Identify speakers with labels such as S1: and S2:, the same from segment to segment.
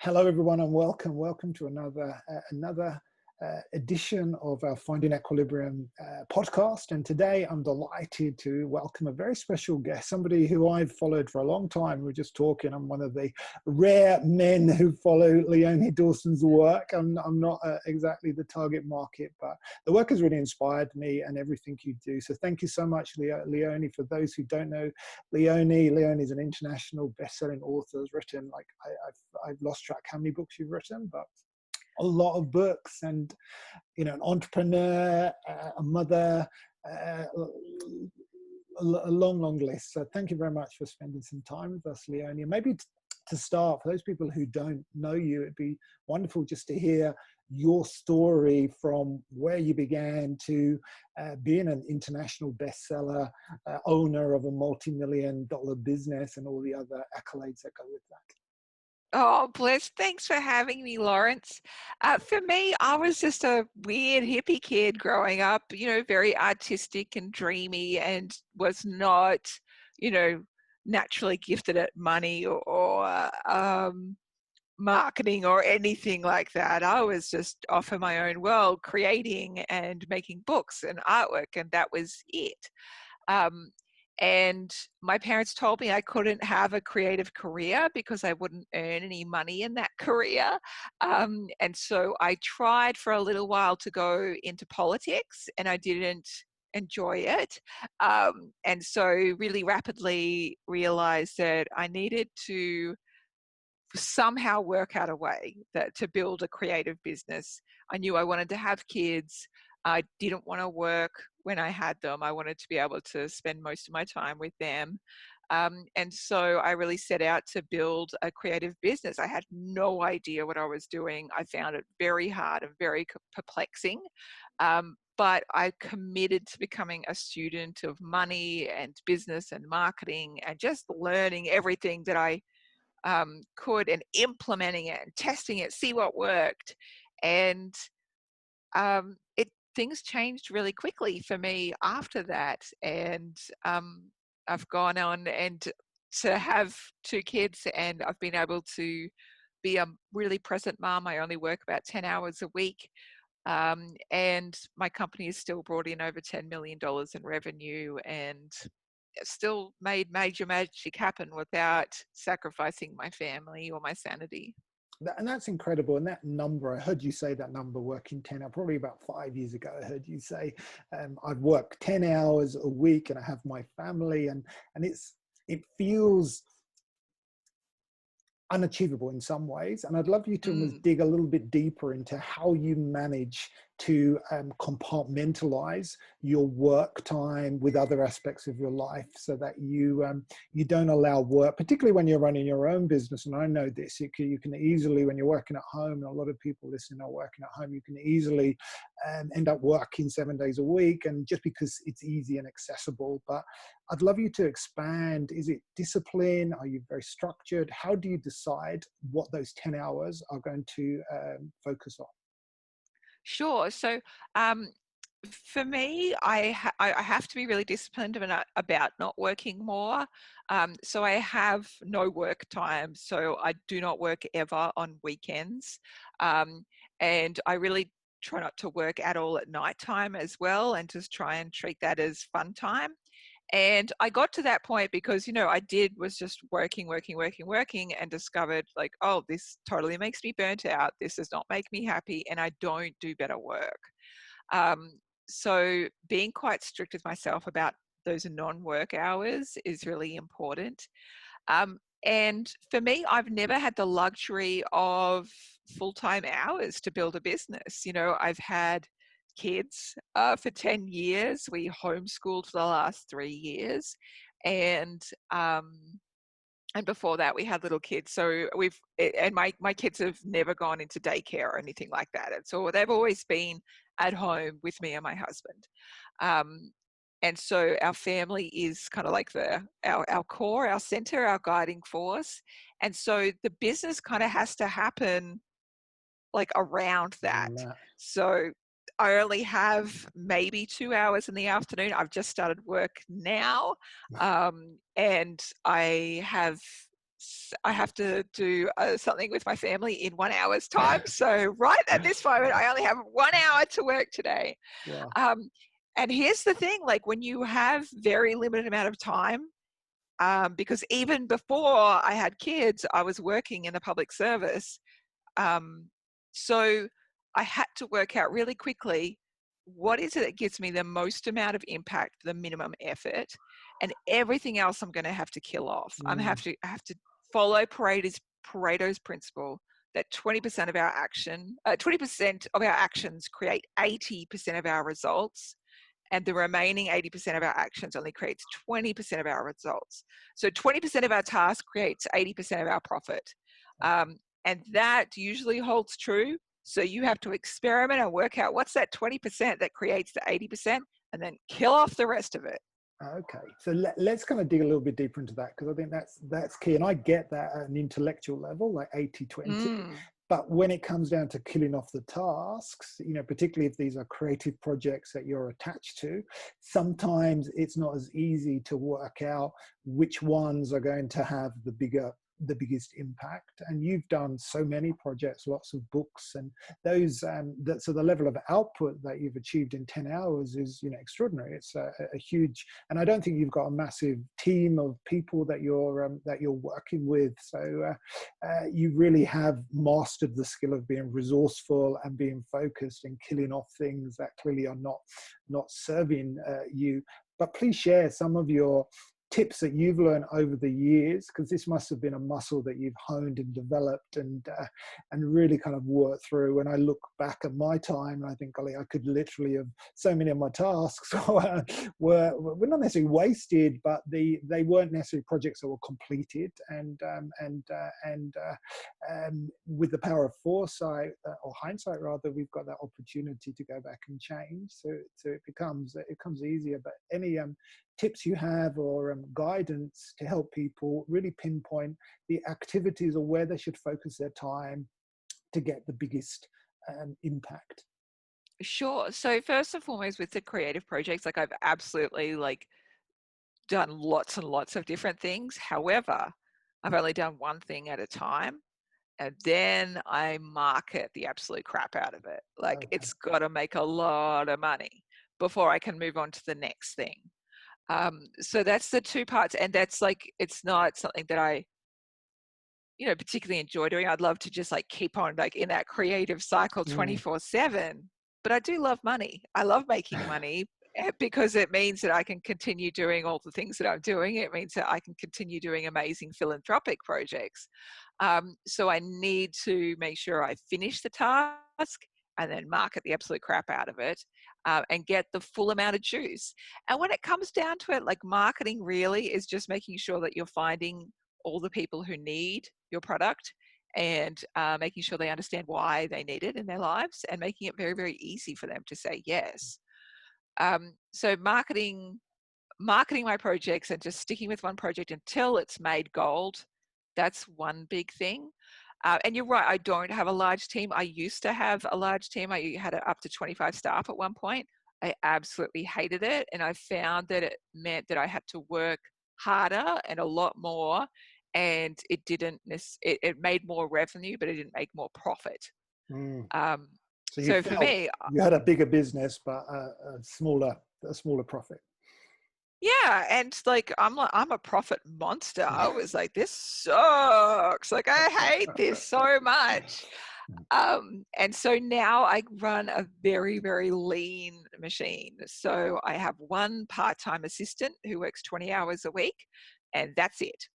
S1: Hello, everyone, and welcome to another edition of our Finding Equilibrium podcast. And today, I'm delighted to welcome a very special guest, somebody who I've followed for a long time. We're just talking. I'm one of the rare men who follow Leonie Dawson's work. I'm not exactly the target market, but the work has really inspired me and everything you do. So thank you so much, Leonie. For those who don't know Leonie is an international best-selling author. Has written, like, I've lost track how many books you've written, but a lot of books. And an entrepreneur, a mother, a long list. So thank you very much for spending some time with us, Leonie. Maybe to start, for those people who don't know you, it'd be wonderful just to hear your story from where you began to being an international bestseller, owner of a multi-million-dollar business, and all the other accolades that go with that.
S2: Oh, bless. Thanks for having me, Lawrence. For me, I was just a weird hippie kid growing up, very artistic and dreamy, and was not, naturally gifted at money or marketing or anything like that. I was just off in my own world, creating and making books and artwork, and that was it. Um, and my parents told me I couldn't have a creative career because I wouldn't earn any money in that career. And so I tried for a little while to go into politics, and I didn't enjoy it. And so really rapidly realized that I needed to somehow work out a way to build a creative business. I knew I wanted to have kids. I didn't want to work when I had them. I wanted to be able to spend most of my time with them. And so I really set out to build a creative business. I had no idea what I was doing. I found it very hard and very perplexing. But I committed to becoming a student of money and business and marketing and just learning everything that I could, and implementing it and testing it, see what worked. And things changed really quickly for me after that. And I've gone on and to have two kids, and I've been able to be a really present mom. I only work about 10 hours a week. And my company has still brought in over $10 million in revenue, and still made major magic happen without sacrificing my family or my sanity.
S1: And that's incredible. And that number, I heard you say that number, working 10 hours, probably about 5 years ago, I heard you say, I've worked 10 hours a week and I have my family. And it feels unachievable in some ways. And I'd love you to almost dig a little bit deeper into how you manage to compartmentalize your work time with other aspects of your life, so that you don't allow work, particularly when you're running your own business. And I know this, you can easily, when you're working at home, and a lot of people listening are working at home, you can easily end up working 7 days a week, and just because it's easy and accessible. But I'd love you to expand. Is it discipline? Are you very structured? How do you decide what those 10 hours are going to focus on?
S2: Sure. So for me, I have to be really disciplined about not working more. So I have no work time. So I do not work ever on weekends. And I really try not to work at all at nighttime as well, and just try and treat that as fun time. And I got to that point because, was just working, and discovered, like, oh, this totally makes me burnt out. This does not make me happy, and I don't do better work. So being quite strict with myself about those non-work hours is really important. And for me, I've never had the luxury of full-time hours to build a business. I've had kids for 10 years. We homeschooled for the last 3 years. And before that, we had little kids. So my kids have never gone into daycare or anything like that. And so they've always been at home with me and my husband. And so our family is kind of like our core, our center, our guiding force. And so the business kind of has to happen like around that. So I only have maybe 2 hours in the afternoon. I've just started work now. And I have I have to do something with my family in 1 hour's time. So right at this moment, I only have 1 hour to work today.
S1: Wow.
S2: And here's the thing, like when you have very limited amount of time, because even before I had kids, I was working in the public service. So I had to work out really quickly, what is it that gives me the most amount of impact, the minimum effort, and everything else I'm going to have to kill off. I have to follow Pareto's principle that 20% of our 20% of our actions create 80% of our results, and the remaining 80% of our actions only creates 20% of our results. So 20% of our task creates 80% of our profit. And that usually holds true. So you have to experiment and work out what's that 20% that creates the 80% and then kill off the rest of it.
S1: Okay, so let's kind of dig a little bit deeper into that, because I think that's key. And I get that at an intellectual level, like 80-20. But when it comes down to killing off the tasks, you know, particularly if these are creative projects that you're attached to, sometimes it's not as easy to work out which ones are going to have the biggest impact. And you've done so many projects, lots of books, and those so the level of output that you've achieved in 10 hours is, you know, extraordinary. It's a huge, and I don't think you've got a massive team of people that you're working with, so you really have mastered the skill of being resourceful and being focused and killing off things that clearly are not serving you. But please share some of your tips that you've learned over the years, because this must have been a muscle that you've honed and developed and really kind of worked through. When I look back at my time, I think, golly, I could literally have, so many of my tasks were not necessarily wasted, but they weren't necessarily projects that were completed. And with the power of foresight, or hindsight rather, we've got that opportunity to go back and change. So it becomes easier. But any tips you have, or guidance to help people really pinpoint the activities or where they should focus their time to get the biggest impact?
S2: Sure. So first and foremost, with the creative projects, like I've absolutely done lots and lots of different things. However, I've only done one thing at a time, and then I market the absolute crap out of it. Like it's got to make a lot of money before I can move on to the next thing. So that's the two parts, and that's it's not something that I, particularly enjoy doing. I'd love to just keep on in that creative cycle 24/7, but I do love money. I love making money because it means that I can continue doing all the things that I'm doing. It means that I can continue doing amazing philanthropic projects. So I need to make sure I finish the task and then market the absolute crap out of it, and get the full amount of juice. And when it comes down to it, marketing really is just making sure that you're finding all the people who need your product, and making sure they understand why they need it in their lives, and making it very, very easy for them to say yes. So marketing my projects and just sticking with one project until it's made gold, that's one big thing. And you're right, I don't have a large team. I used to have a large team. I had up to 25 staff at one point. I absolutely hated it. And I found that it meant that I had to work harder and a lot more. And it didn't, it made more revenue, but it didn't make more profit.
S1: So
S2: for me,
S1: you had a bigger business, but a smaller profit.
S2: Yeah, and I'm a profit monster. I was like, this sucks. I hate this so much. And so now I run a very, very lean machine. So I have one part-time assistant who works 20 hours a week, and that's it.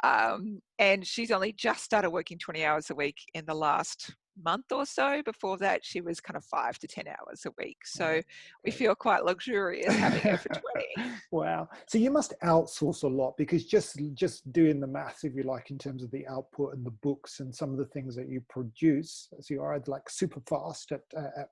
S2: And she's only just started working 20 hours a week in the last month or so. Before that, she was kind of 5 to 10 hours a week. So we feel quite luxurious having her for 20.
S1: Wow. So you must outsource a lot, because just doing the math, if you like, in terms of the output and the books and some of the things that you produce, so you're either super fast at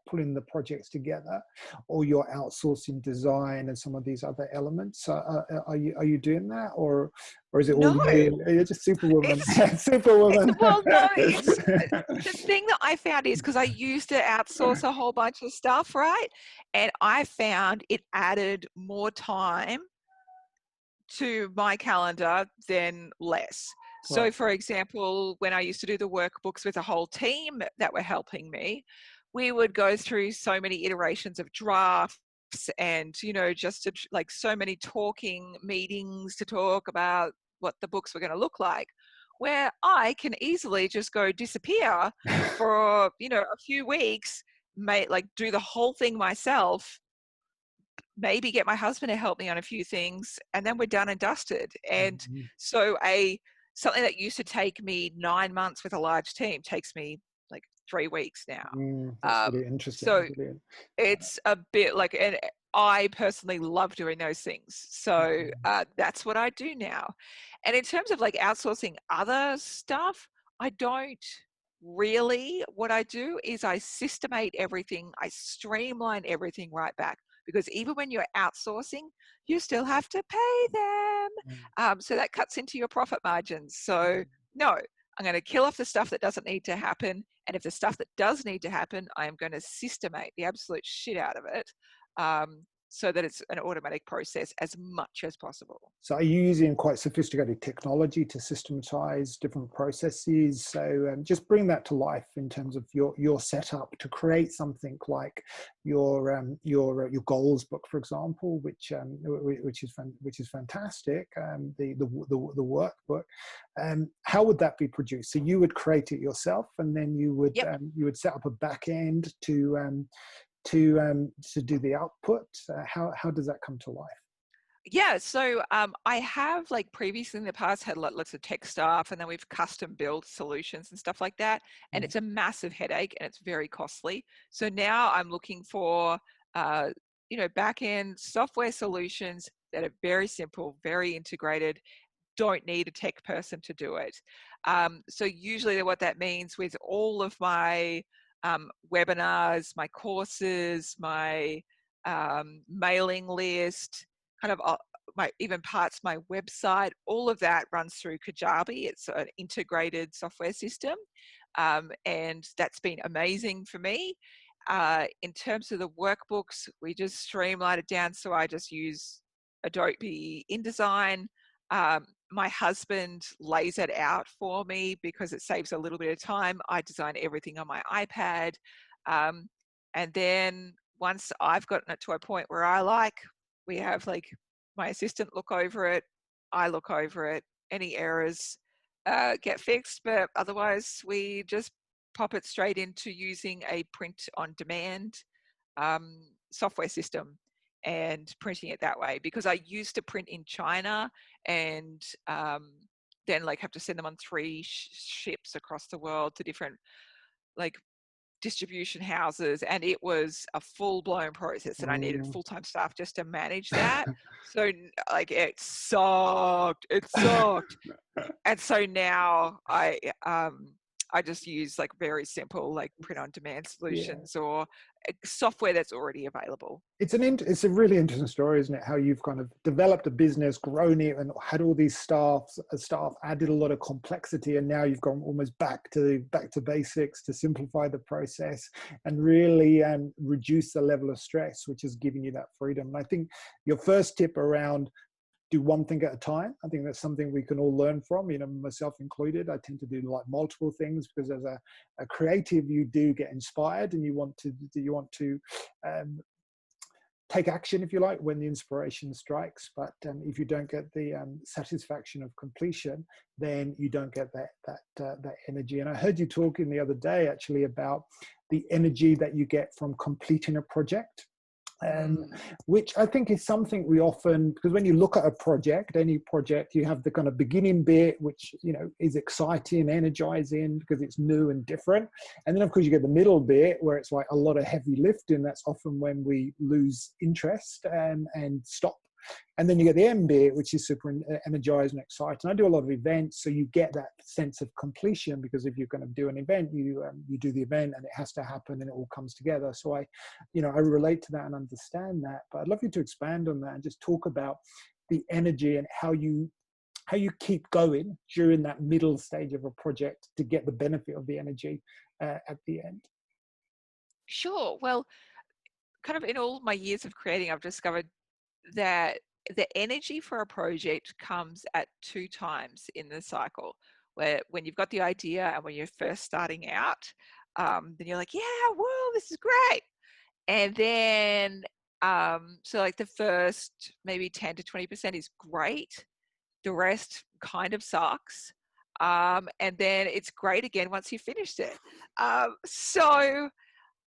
S1: pulling the projects together, or you're outsourcing design and some of these other elements. Are you doing that, or is it all you? You're just Superwoman. Superwoman.
S2: Well, no, the thing that I found is, because I used to outsource a whole bunch of stuff, right? And I found it added more time to my calendar than less. So,
S1: Right.
S2: for example, when I used to do the workbooks with a whole team that were helping me, we would go through so many iterations of drafts and, just like so many talking meetings to talk about what the books were going to look like, where I can easily just go disappear for, a few weeks, like do the whole thing myself, maybe get my husband to help me on a few things, and then we're done and dusted. And
S1: Mhm.
S2: so something that used to take me 9 months with a large team takes me like 3 weeks now.
S1: That's really interesting.
S2: So
S1: Brilliant.
S2: it's a bit like, and I personally love doing those things. So that's what I do now. And in terms of like outsourcing other stuff, I don't really. What I do is I systemate everything, I streamline everything right back. Because even when you're outsourcing, you still have to pay them.
S1: Mm.
S2: So that cuts into your profit margins. So, no, I'm going to kill off the stuff that doesn't need to happen. And if the stuff that does need to happen, I am going to systemate the absolute shit out of it, so that it's an automatic process as much as possible.
S1: So are you using quite sophisticated technology to systematize different processes? So just bring that to life in terms of your setup to create something like your goals book, for example, which is fantastic. The workbook. How would that be produced? So you would create it yourself, and then you
S2: Yep.
S1: would set up a back end to do the output. How does that come to life?
S2: Yeah, so I have like previously in the past had lots of tech stuff, and then we've custom built solutions and stuff like that. And
S1: Mm.
S2: it's a massive headache and it's very costly. So now I'm looking for, back end software solutions that are very simple, very integrated, don't need a tech person to do it. So usually what that means with all of my webinars, my courses, my mailing list, kind of my even parts of my website, all of that runs through Kajabi. It's an integrated software system, and that's been amazing for me. In terms of the workbooks, we just streamline it down, so I just use Adobe InDesign. My husband lays it out for me because it saves a little bit of time. I design everything on my iPad. Um, and then once I've gotten it to a point where we have like my assistant look over it, I look over it, any errors get fixed, but otherwise we just pop it straight into using a print on demand software system and printing it that way, because I used to print in China and then like have to send them on three ships across the world to different like distribution houses, and it was a full-blown process and I needed
S1: Mm.
S2: full-time staff just to manage that. So like it sucked. And so now I just use like very simple like print on demand
S1: Yeah.
S2: solutions or software that's already available.
S1: It's a really interesting story, isn't it? How you've kind of developed a business, grown it, and had all these staff, added a lot of complexity, and now you've gone almost back to basics to simplify the process and really reduce the level of stress, which has given you that freedom. And I think your first tip around do one thing at a time. I think that's something we can all learn from, myself included. I tend to do like multiple things because as a creative, you do get inspired and you want to um, take action, if you like, when the inspiration strikes. But if you don't get the satisfaction of completion, then you don't get that energy. And I heard you talking the other day actually about the energy that you get from completing a project.
S2: Mm.
S1: Which I think is something we often, because when you look at a project, any project, you have the kind of beginning bit, which is exciting, energizing because it's new and different, and then of course you get the middle bit where it's like a lot of heavy lifting. That's often when we lose interest and stop. And then you get the end bit, which is super energized and exciting. I do a lot of events, so you get that sense of completion because if you're going to do an event, you do the event and it has to happen and it all comes together. So I relate to that and understand that. But I'd love you to expand on that and just talk about the energy and how you keep going during that middle stage of a project to get the benefit of the energy at the end.
S2: Sure. Well, kind of in all my years of creating, I've discovered that the energy for a project comes at two times in the cycle, where when you've got the idea and when you're first starting out, then you're like, yeah, whoa, this is great. And then, so like the first maybe 10 to 20% is great. The rest kind of sucks. And then it's great again once you finished it. So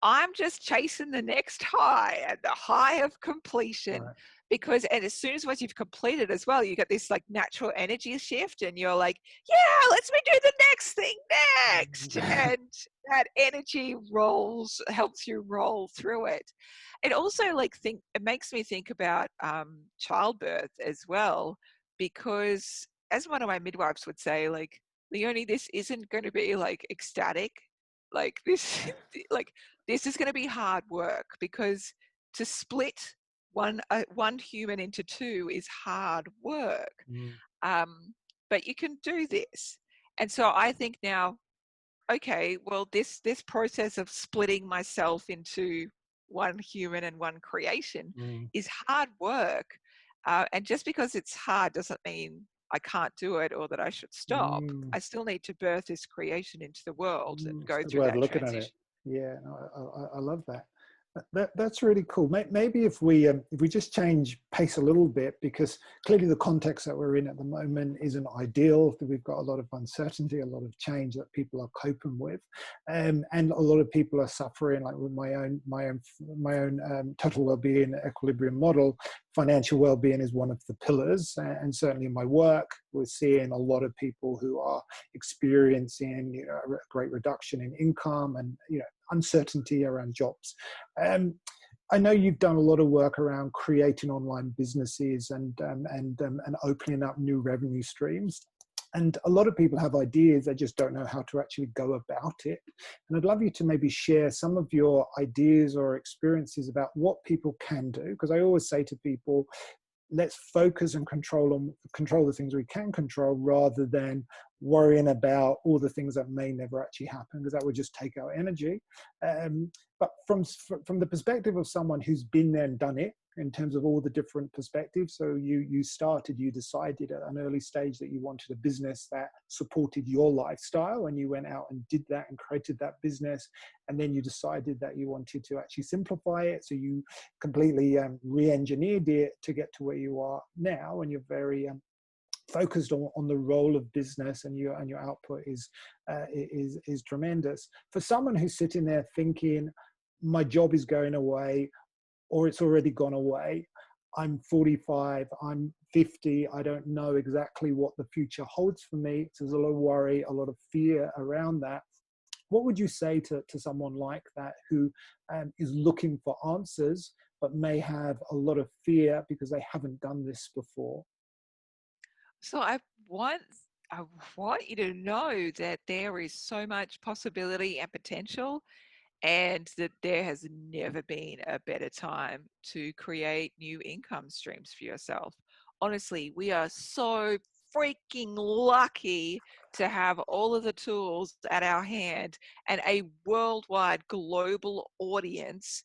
S2: I'm just chasing the next high and the high of completion.
S1: Right.
S2: Because, and as soon as once you've completed as well, you get this like natural energy shift and you're like, yeah, let's me do the next thing next. And that energy helps you roll through it. It also it makes me think about childbirth as well, because as one of my midwives would say, like, Leonie, this isn't going to be like ecstatic. Like this, like this is going to be hard work, because to split one human into two is hard work.
S1: Mm.
S2: But you can do this. And so I think now, okay, well, this process of splitting myself into one human and one creation
S1: Mm.
S2: is hard work. And just because it's hard doesn't mean I can't do it or that I should stop.
S1: Mm.
S2: I still need to birth this creation into the world and
S1: It's
S2: go
S1: a good
S2: through
S1: way of
S2: that
S1: looking at it.
S2: transition.
S1: Yeah, no, I love that. That's really cool. Maybe if we just change pace a little bit, because clearly the context that we're in at the moment isn't ideal. We've got a lot of uncertainty, a lot of change that people are coping with, and a lot of people are suffering. Like with my own total well-being equilibrium model, financial well-being is one of the pillars, and certainly in my work, we're seeing a lot of people who are experiencing, you know, a great reduction in income and, you know, uncertainty around jobs. I know you've done a lot of work around creating online businesses and opening up new revenue streams. And a lot of people have ideas, they just don't know how to actually go about it. And I'd love you to maybe share some of your ideas or experiences about what people can do. Because I always say to people, let's focus and control the things we can control, rather than worrying about all the things that may never actually happen, because that would just take our energy. But from the perspective of someone who's been there and done it, in terms of all the different perspectives. So you decided at an early stage that you wanted a business that supported your lifestyle, and you went out and did that and created that business. And then you decided that you wanted to actually simplify it. So you completely re-engineered it to get to where you are now, and you're very focused on the role of business, and your output is tremendous. For someone who's sitting there thinking, my job is going away, or it's already gone away, I'm 45, I'm 50, I don't know exactly what the future holds for me. So there's a lot of worry, a lot of fear around that. What would you say to someone like that, who is looking for answers, but may have a lot of fear because they haven't done this before?
S2: So I want you to know that there is so much possibility and potential, and that there has never been a better time to create new income streams for yourself. Honestly, we are so freaking lucky to have all of the tools at our hand and a worldwide global audience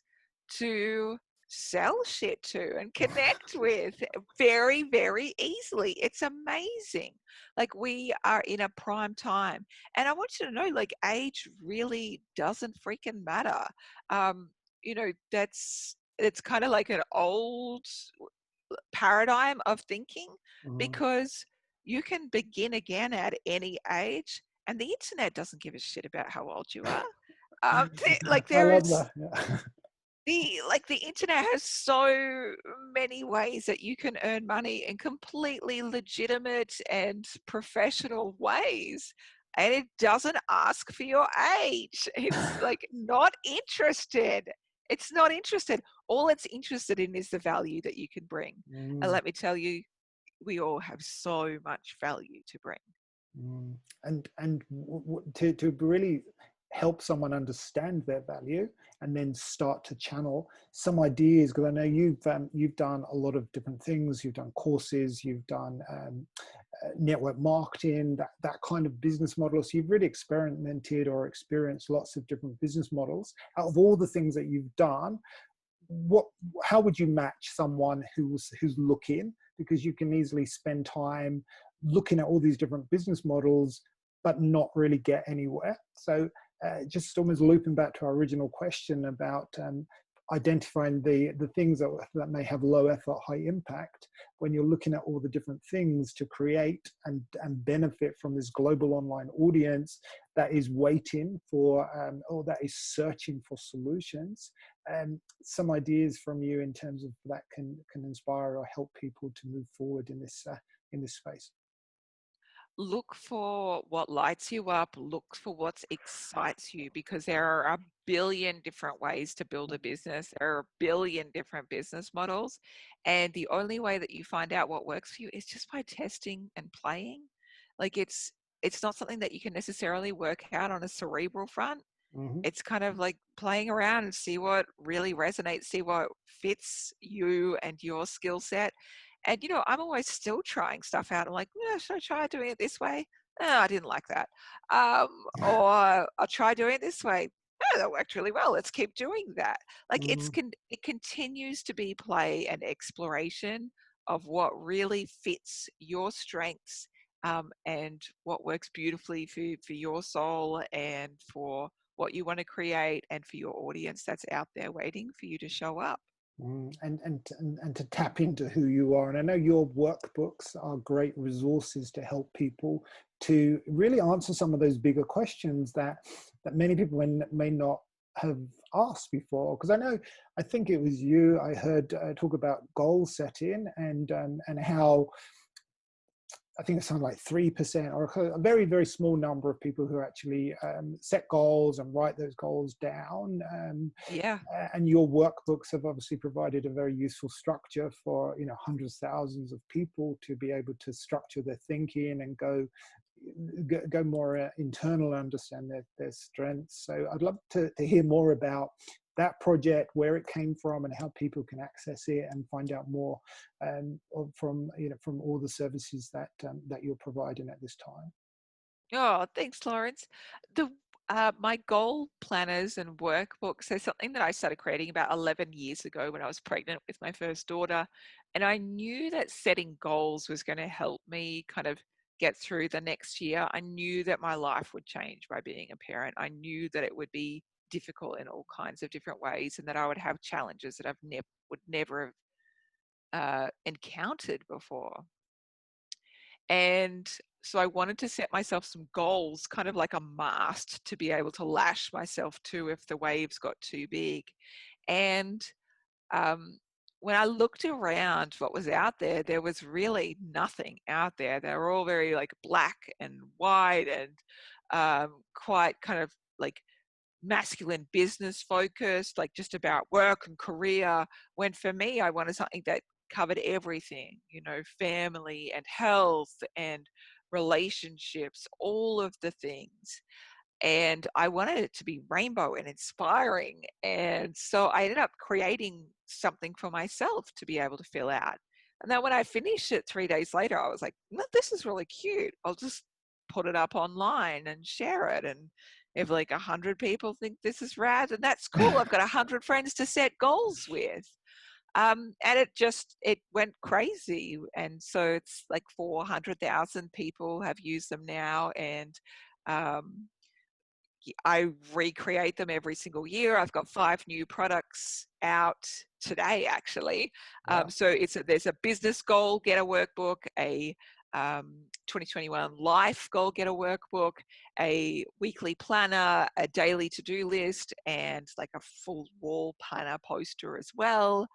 S2: to sell shit to and connect with very, very easily. It's amazing. Like, we are in a prime time. And I want you to know, like, age really doesn't freaking matter. You know, it's kind of like an old paradigm of thinking,
S1: Mhm.
S2: because you can begin again at any age, and the internet doesn't give a shit about how old you are. Like,
S1: I love
S2: there's
S1: that. Yeah.
S2: the internet has so many ways that you can earn money in completely legitimate and professional ways, and it doesn't ask for your age. It's like not interested. It's not interested. All it's interested in is the value that you can bring. And
S1: Mm.
S2: let me tell you, we all have so much value to bring.
S1: Mm. And to really help someone understand their value, and then start to channel some ideas, because I know you've done a lot of different things. You've done courses, you've done network marketing, that kind of business model. So you've really experimented or experienced lots of different business models. Out of all the things that you've done, how would you match someone who's looking, because you can easily spend time looking at all these different business models but not really get anywhere. So just almost looping back to our original question about identifying the things that may have low effort, high impact. When you're looking at all the different things to create and benefit from this global online audience that is waiting for or that is searching for solutions, some ideas from you in terms of that can inspire or help people to move forward in this space.
S2: Look for what lights you up, look for what excites you, because there are a billion different ways to build a business. There are a billion different business models. And the only way that you find out what works for you is just by testing and playing. Like it's not something that you can necessarily work out on a cerebral front.
S1: Mm-hmm.
S2: It's kind of like playing around and see what really resonates, see what fits you and your skill set. And, I'm always still trying stuff out. I'm like, yeah, should I try doing it this way? Oh, I didn't like that. Or I'll try doing it this way. Oh, that worked really well. Let's keep doing that. Like it continues to be play and exploration of what really fits your strengths, and what works beautifully for your soul and for what you want to create and for your audience that's out there waiting for you to show up.
S1: And to tap into who you are. And I know your workbooks are great resources to help people to really answer some of those bigger questions that many people may not have asked before. Because I think it was you I heard talk about goal setting and how I think it sounded like 3% or a very, very small number of people who actually set goals and write those goals down.
S2: Yeah.
S1: And your workbooks have obviously provided a very useful structure for, hundreds, thousands of people to be able to structure their thinking and go more internal and understand their strengths. So I'd love to hear more about that project, where it came from, and how people can access it and find out more from all the services that you're providing at this time.
S2: Oh, thanks, Lawrence. The My goal planners and workbooks are something that I started creating about 11 years ago when I was pregnant with my first daughter. And I knew that setting goals was going to help me kind of get through the next year. I knew that my life would change by being a parent. I knew that it would be difficult in all kinds of different ways and that I would have challenges that would never have encountered before. And so I wanted to set myself some goals, kind of like a mast to be able to lash myself to if the waves got too big. And when I looked around what was out there, there was really nothing out there. They were all very like black and white and quite kind of like masculine business focused, like just about work and career, when for me, I wanted something that covered everything, family and health and relationships, all of the things. And I wanted it to be rainbow and inspiring. And so I ended up creating something for myself to be able to fill out. And then when I finished it 3 days later, I was like, no, this is really cute. I'll just put it up online and share it. And if like 100 people think this is rad, and that's cool. I've got 100 friends to set goals with. And it went crazy. And so it's like 400,000 people have used them now. And I recreate them every single year. I've got 5 new products out today, actually.
S1: Wow.
S2: So there's a business goal getter workbook, a 2021 life goal getter workbook, a weekly planner, a daily to-do list, and like a full wall planner poster as well.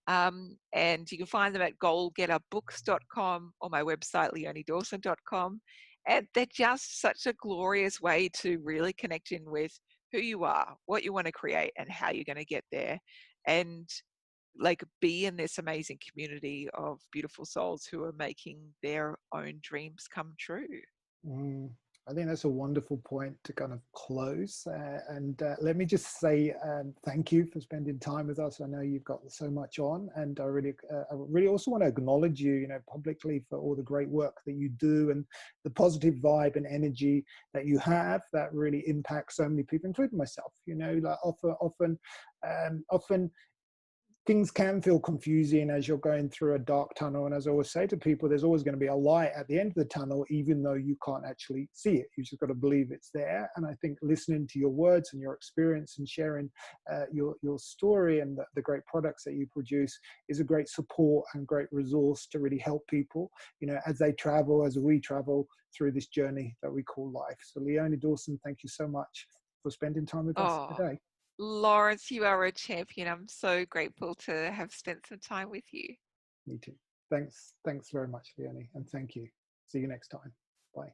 S2: And you can find them at goalgetterbooks.com or my website, leoniedawson.com. And they're just such a glorious way to really connect in with who you are, what you want to create, and how you're going to get there. And like be in this amazing community of beautiful souls who are making their own dreams come true.
S1: I think that's a wonderful point to kind of close. And let me just say thank you for spending time with us. I know you've got so much on, and I really also want to acknowledge you, publicly for all the great work that you do and the positive vibe and energy that you have that really impacts so many people, including myself. Like often things can feel confusing as you're going through a dark tunnel. And as I always say to people, there's always going to be a light at the end of the tunnel, even though you can't actually see it. You just got to believe it's there. And I think listening to your words and your experience and sharing your story and the great products that you produce is a great support and great resource to really help people, as they travel, as we travel through this journey that we call life. So Leonie, Dawson, thank you so much for spending time with us
S2: Oh,
S1: today.
S2: Lawrence, you are a champion. I'm so grateful to have spent some time with you.
S1: Me too. Thanks very much, Leonie, and thank you. See you next time. Bye.